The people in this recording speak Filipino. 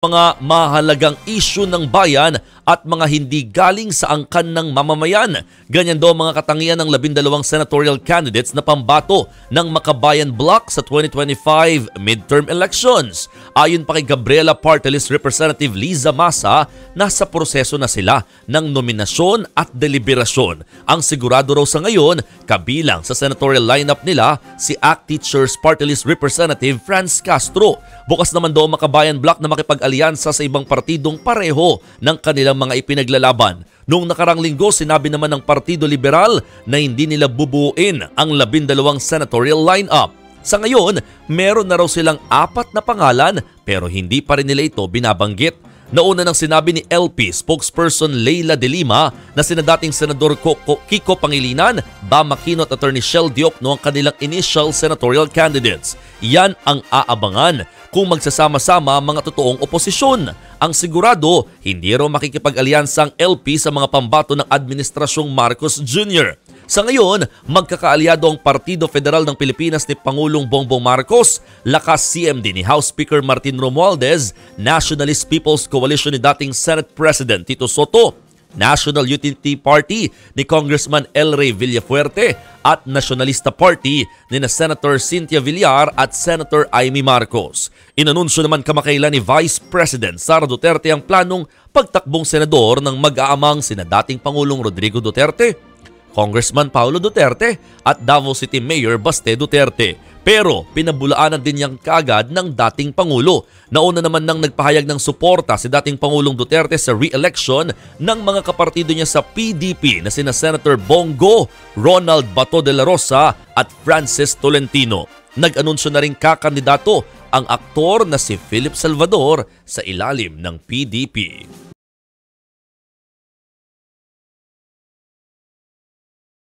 mga mahalagang isyu ng bayan at mga hindi galing sa angkan ng mamamayan. Ganyan daw mga katangian ng 12 senatorial candidates na pambato ng Makabayan Bloc sa 2025 midterm elections. Ayon pa kay Gabriela Party List Representative Liza Masa, nasa proseso na sila ng nominasyon at deliberasyon. Ang sigurado raw sa ngayon, kabilang sa senatorial lineup nila si ACT Teachers Party List Representative Franz Castro. Bukas naman daw Makabayan Bloc na makipag-alyansa sa ibang partidong pareho ng kanilang mga ipinaglalaban. Noong nakarang linggo, sinabi naman ng Partido Liberal na hindi nila bubuuin ang 12 senatorial lineup. Sa ngayon, meron na raw silang 4 na pangalan pero hindi pa rin nila ito binabanggit. Nauna nang sinabi ni LP spokesperson Leila De Lima na sina dating Senador Kiko Pangilinan, Bam Aquino at Attorney Shell Diokno ang kanilang initial senatorial candidates. Yan ang aabangan kung magsasama-sama mga totoong oposisyon. Ang sigurado, hindi raw makikipag-alyansa ang LP sa mga pambato ng Administrasyong Marcos Jr. Sa ngayon, magkakaalyado ang Partido Federal ng Pilipinas ni Pangulong Bongbong Marcos, lakas CMD ni House Speaker Martin Romualdez, Nationalist People's Coalition ni dating Senate President Tito Soto, National Unity Party ni Congressman El Rey Villafuerte at Nationalista Party ni Senator Cynthia Villar at Senator Amy Marcos. Inanunsyo naman kamakailan ni Vice President Sara Duterte ang planong pagtakbong senador ng mag-aamang sina dating Pangulong Rodrigo Duterte, Congressman Paulo Duterte at Davao City Mayor Baste Duterte. Pero pinabulaanan din niyang kaagad ng dating Pangulo. Nauna naman nang nagpahayag ng suporta si dating Pangulong Duterte sa re-election ng mga kapartido niya sa PDP na sina Senator Bongo, Ronald Bato de la Rosa at Francis Tolentino. Nag-anunsyo na rin kakandidato ang aktor na si Philip Salvador sa ilalim ng PDP.